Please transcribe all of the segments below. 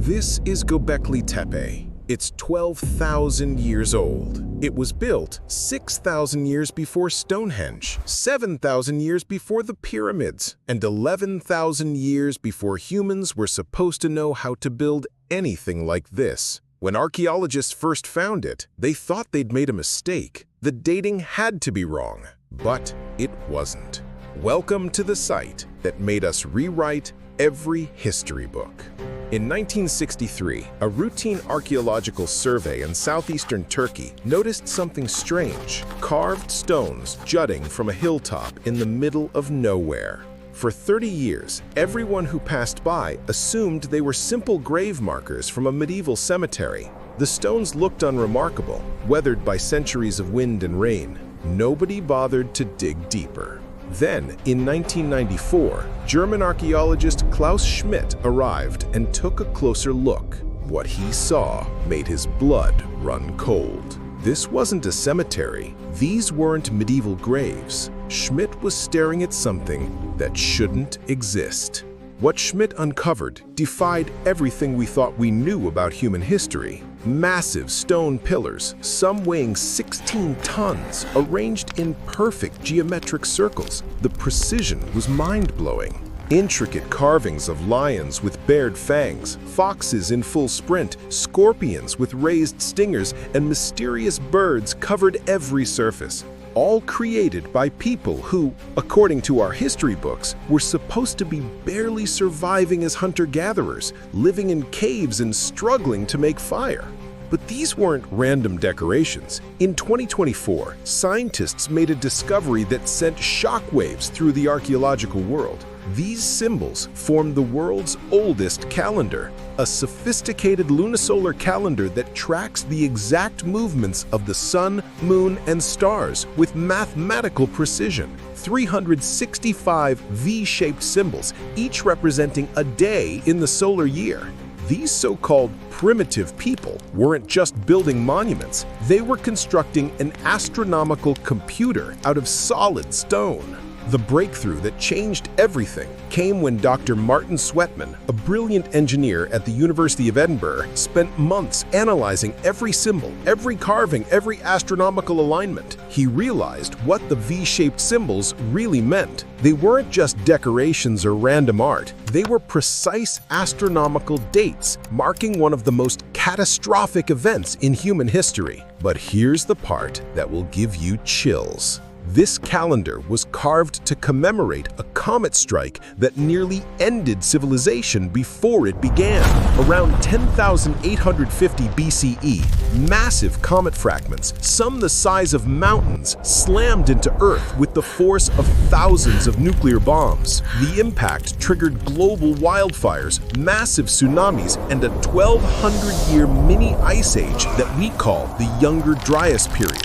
This is Göbekli Tepe. It's 12,000 years old. It was built 6,000 years before Stonehenge, 7,000 years before the pyramids, and 11,000 years before humans were supposed to know how to build anything like this. When archaeologists first found it, they thought they'd made a mistake. The dating had to be wrong, but it wasn't. Welcome to the site that made us rewrite every history book. In 1963, a routine archaeological survey in southeastern Turkey noticed something strange: carved stones jutting from a hilltop in the middle of nowhere. For 30 years, everyone who passed by assumed they were simple grave markers from a medieval cemetery. The stones looked unremarkable, weathered by centuries of wind and rain. Nobody bothered to dig deeper. Then, in 1994, German archaeologist Klaus Schmidt arrived and took a closer look. What he saw made his blood run cold. This wasn't a cemetery. These weren't medieval graves. Schmidt was staring at something that shouldn't exist. What Schmidt uncovered defied everything we thought we knew about human history. Massive stone pillars, some weighing 16 tons, arranged in perfect geometric circles. The precision was mind-blowing. Intricate carvings of lions with bared fangs, foxes in full sprint, scorpions with raised stingers, and mysterious birds covered every surface. All created by people who, according to our history books, were supposed to be barely surviving as hunter-gatherers, living in caves and struggling to make fire. But these weren't random decorations. In 2024, scientists made a discovery that sent shockwaves through the archaeological world. These symbols form the world's oldest calendar, a sophisticated lunisolar calendar that tracks the exact movements of the sun, moon, and stars with mathematical precision. 365 V-shaped symbols, each representing a day in the solar year. These so-called primitive people weren't just building monuments, they were constructing an astronomical computer out of solid stone. The breakthrough that changed everything came when Dr. Martin Sweatman, a brilliant engineer at the University of Edinburgh, spent months analyzing every symbol, every carving, every astronomical alignment. He realized what the V-shaped symbols really meant. They weren't just decorations or random art. They were precise astronomical dates, marking one of the most catastrophic events in human history. But here's the part that will give you chills. This calendar was carved to commemorate a comet strike that nearly ended civilization before it began. Around 10,850 BCE, massive comet fragments, some the size of mountains, slammed into Earth with the force of thousands of nuclear bombs. The impact triggered global wildfires, massive tsunamis, and a 1,200-year mini ice age that we call the Younger Dryas period.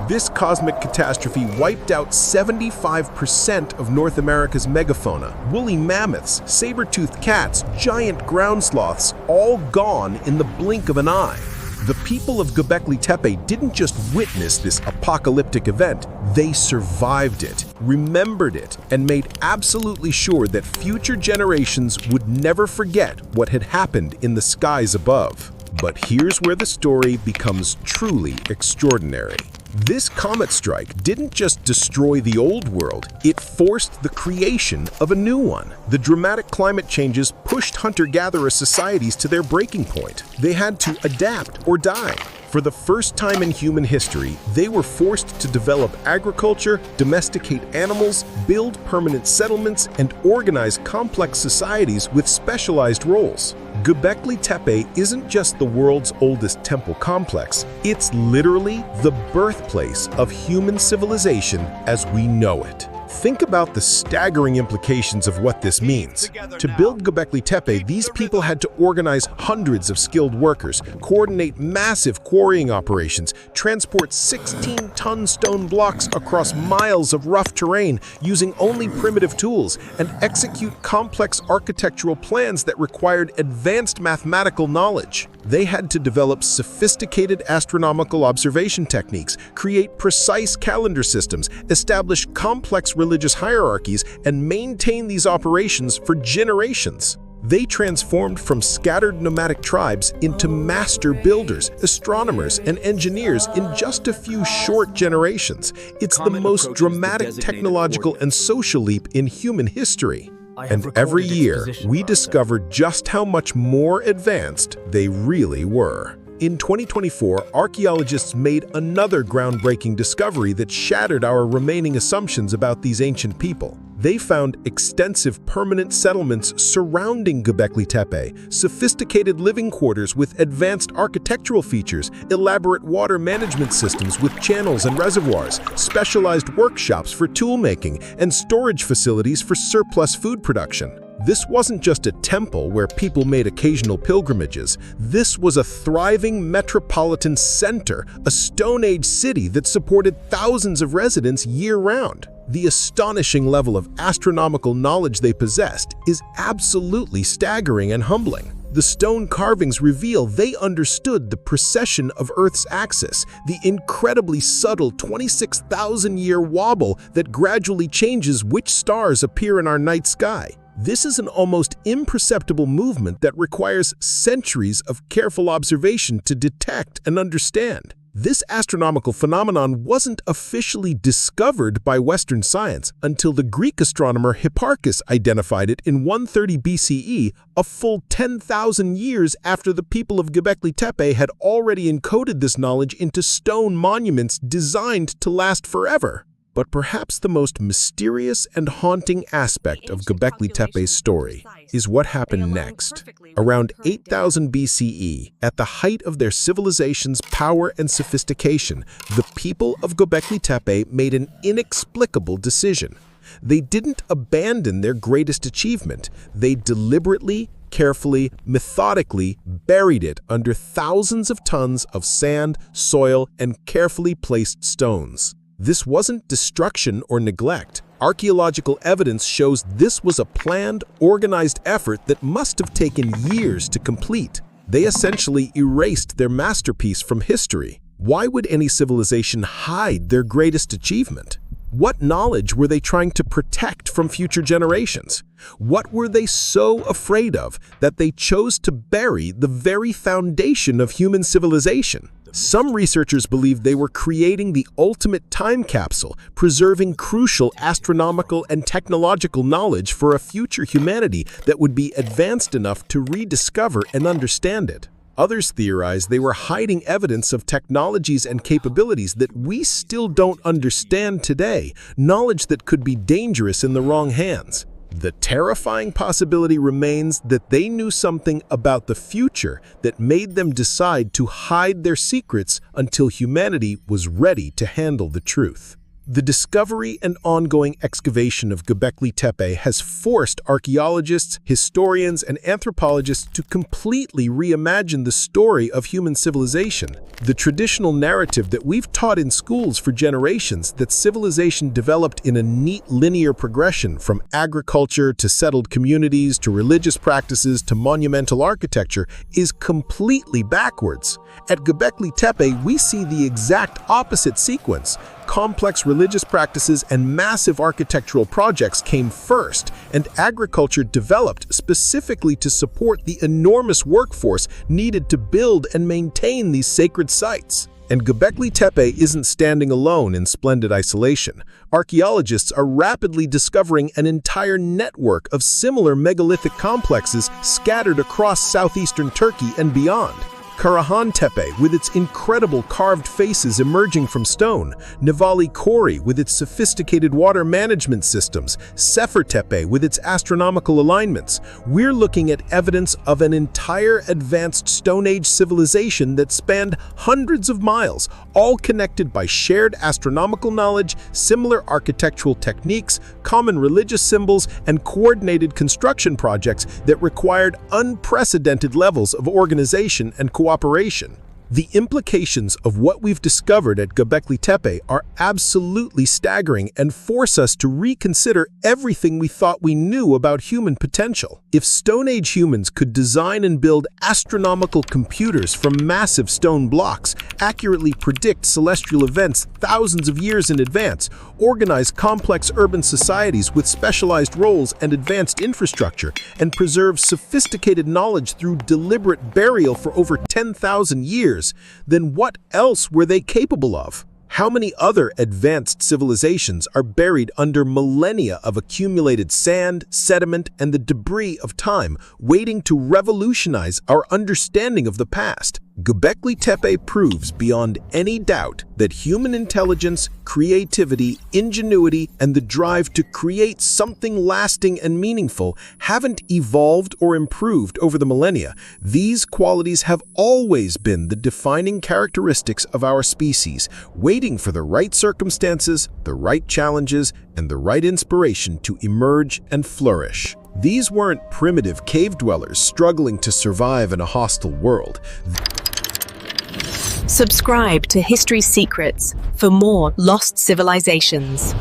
This cosmic catastrophe wiped out 75% of North America's megafauna. Woolly mammoths, saber-toothed cats, giant ground sloths, all gone in the blink of an eye. The people of Göbekli Tepe didn't just witness this apocalyptic event, they survived it, remembered it, and made absolutely sure that future generations would never forget what had happened in the skies above. But here's where the story becomes truly extraordinary. This comet strike didn't just destroy the old world, it forced the creation of a new one. The dramatic climate changes pushed hunter-gatherer societies to their breaking point. They had to adapt or die. For the first time in human history, they were forced to develop agriculture, domesticate animals, build permanent settlements, and organize complex societies with specialized roles. Göbekli Tepe isn't just the world's oldest temple complex, it's literally the birthplace of human civilization as we know it. Think about the staggering implications of what this means. To build Göbekli Tepe, these people had to organize hundreds of skilled workers, coordinate massive quarrying operations, transport 16-ton stone blocks across miles of rough terrain using only primitive tools, and execute complex architectural plans that required advanced mathematical knowledge. They had to develop sophisticated astronomical observation techniques, create precise calendar systems, establish complex religious hierarchies, and maintain these operations for generations. They transformed from scattered nomadic tribes into master builders, astronomers, and engineers in just a few short generations. It's the most dramatic technological and social leap in human history. And every year, we discover just how much more advanced they really were. In 2024, archaeologists made another groundbreaking discovery that shattered our remaining assumptions about these ancient people. They found extensive permanent settlements surrounding Göbekli Tepe, sophisticated living quarters with advanced architectural features, elaborate water management systems with channels and reservoirs, specialized workshops for tool-making, and storage facilities for surplus food production. This wasn't just a temple where people made occasional pilgrimages. This was a thriving metropolitan center, a Stone Age city that supported thousands of residents year-round. The astonishing level of astronomical knowledge they possessed is absolutely staggering and humbling. The stone carvings reveal they understood the precession of Earth's axis, the incredibly subtle 26,000-year wobble that gradually changes which stars appear in our night sky. This is an almost imperceptible movement that requires centuries of careful observation to detect and understand. This astronomical phenomenon wasn't officially discovered by Western science until the Greek astronomer Hipparchus identified it in 130 BCE, a full 10,000 years after the people of Göbekli Tepe had already encoded this knowledge into stone monuments designed to last forever. But perhaps the most mysterious and haunting aspect of Göbekli Tepe's story is what happened next. Around 8000 BCE, at the height of their civilization's power and sophistication, the people of Göbekli Tepe made an inexplicable decision. They didn't abandon their greatest achievement. They deliberately, carefully, methodically buried it under thousands of tons of sand, soil, and carefully placed stones. This wasn't destruction or neglect. Archaeological evidence shows this was a planned, organized effort that must have taken years to complete. They essentially erased their masterpiece from history. Why would any civilization hide their greatest achievement? What knowledge were they trying to protect from future generations? What were they so afraid of that they chose to bury the very foundation of human civilization? Some researchers believe they were creating the ultimate time capsule, preserving crucial astronomical and technological knowledge for a future humanity that would be advanced enough to rediscover and understand it. Others theorize they were hiding evidence of technologies and capabilities that we still don't understand today, knowledge that could be dangerous in the wrong hands. The terrifying possibility remains that they knew something about the future that made them decide to hide their secrets until humanity was ready to handle the truth. The discovery and ongoing excavation of Göbekli Tepe has forced archaeologists, historians, and anthropologists to completely reimagine the story of human civilization. The traditional narrative that we've taught in schools for generations, that civilization developed in a neat linear progression from agriculture to settled communities to religious practices to monumental architecture, is completely backwards. At Göbekli Tepe, we see the exact opposite sequence. Complex religious practices and massive architectural projects came first, and agriculture developed specifically to support the enormous workforce needed to build and maintain these sacred sites. And Göbekli Tepe isn't standing alone in splendid isolation. Archaeologists are rapidly discovering an entire network of similar megalithic complexes scattered across southeastern Turkey and beyond. Karahan Tepe, with its incredible carved faces emerging from stone, Nivali Kori with its sophisticated water management systems, Sefer Tepe with its astronomical alignments. We're looking at evidence of an entire advanced Stone Age civilization that spanned hundreds of miles, all connected by shared astronomical knowledge, similar architectural techniques, common religious symbols, and coordinated construction projects that required unprecedented levels of organization and cooperation. The implications of what we've discovered at Göbekli Tepe are absolutely staggering and force us to reconsider everything we thought we knew about human potential. If Stone Age humans could design and build astronomical computers from massive stone blocks, accurately predict celestial events thousands of years in advance, organize complex urban societies with specialized roles and advanced infrastructure, and preserve sophisticated knowledge through deliberate burial for over 10,000 years, then what else were they capable of? How many other advanced civilizations are buried under millennia of accumulated sand, sediment, and the debris of time, waiting to revolutionize our understanding of the past? Göbekli Tepe proves beyond any doubt that human intelligence, creativity, ingenuity, and the drive to create something lasting and meaningful haven't evolved or improved over the millennia. These qualities have always been the defining characteristics of our species, waiting for the right circumstances, the right challenges, and the right inspiration to emerge and flourish. These weren't primitive cave dwellers struggling to survive in a hostile world. Subscribe to History Secrets for more lost civilizations.